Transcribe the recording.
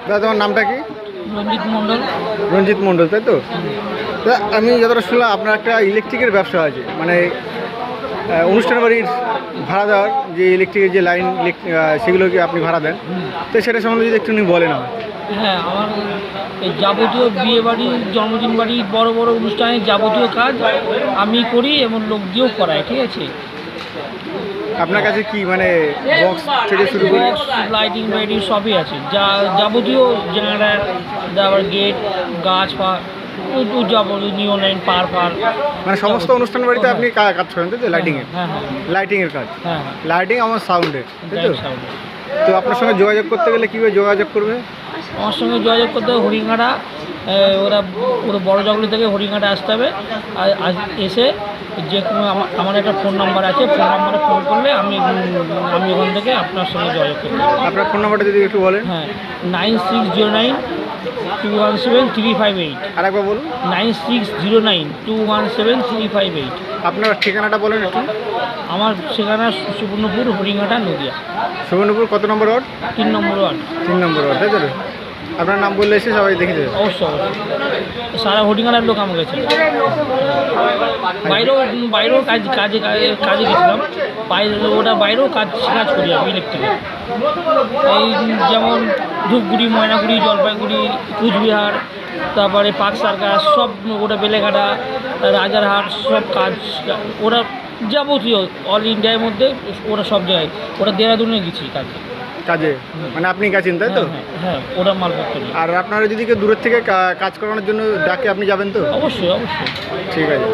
দাদা তোমার নামটা কি? রঞ্জিত মণ্ডল। রঞ্জিত মণ্ডল, তাই তো? দাদা আমি যতটা শুনলাম আপনার একটা ইলেকট্রিকের ব্যবসা আছে, মানে অনুষ্ঠান বাড়ির ভাড়া দেওয়ার যে ইলেকট্রিকের যে লাইন সেগুলোকে আপনি ভাড়া দেন, তো সেটা সম্বন্ধে যদি একটু বলেন আমার। হ্যাঁ, আমার এই যাবতীয় বিয়ে বাড়ি, জন্মদিন বাড়ি, বড় বড় অনুষ্ঠানের যাবতীয় কাজ আমি করি এবং লোক দিয়েও করাই, ঠিক আছে। আপনার কাছে কি মানে বক্স থেকে শুরু করে বক্স, লাইটিং ফাইটিং সবই আছে, যা যাবতীয় জেনারেটার, তারপর গেট, গাছ ফাছ, যাবতীয় নিয়ন লাইন, পার মানে সমস্ত অনুষ্ঠান বাড়িতে আপনি কাজ করেন, তাই তো? লাইটিংয়ের, হ্যাঁ হ্যাঁ লাইটিংয়ের কাজ, হ্যাঁ লাইটিং আমার সাউন্ডের, তাই তো? হ্যাঁ। তো আপনার সঙ্গে যোগাযোগ করতে গেলে কীভাবে যোগাযোগ করবে? আমার সঙ্গে যোগাযোগ করতে হবে হরিঙ্গাটা, ওরা পুরো বড় জঙ্গলি থেকে হরিঙ্গাটা আসতে হবে। আর এসে যে কোনো আমার একটা ফোন নাম্বার আছে, ফোন নাম্বারে ফোন করলে আমি ওখান থেকে আপনার সঙ্গে যোগাযোগ করব। আপনার ফোন নাম্বারটা যদি একটু বলেন। হ্যাঁ, 9609217358। আর একবার বলুন। 9609217358। আপনার ঠিকানাটা বলেন একটু। আমার ঠিকানা সুবর্ণপুর, হরিঙ্গাটা, নদিয়া। সুবর্ণপুর কত নম্বর ওয়ার্ড? 3 নম্বর ওয়ার্ড। 3 নম্বর ওয়ার্ড, তাই তো? আপনার নাম বললে এসে সবাই দেখে দেবে। অবশ্যই অবশ্যই, সারা হরিঙ্গাটার লোক আমাকে চেনে। বাইরেও কাজে গেছিলাম, বাইরেও কাজ করি আমি ইলেকট্রিকের। এই যেমন ধূপগুড়ি, ময়নাগুড়ি, জলপাইগুড়ি, কুচবিহার, তারপরে পার্ক সার্কাস, সব ওটা বেলেঘাটা, রাজারহাট, সব কাজ ওরা যাবতীয় অল ইন্ডিয়ার মধ্যে ওরা সব জায়গায়, ওরা দেহরাদুনে গেছি কাজে, মানে আপনি গেছেন, তাই তো? হ্যাঁ, ওরা মালপত্র নিয়ে। আর আপনারা যদি কেউ দূরের থেকে কাজ করানোর জন্য ডাকে, আপনি যাবেন তো? অবশ্যই অবশ্যই। ঠিক আছে।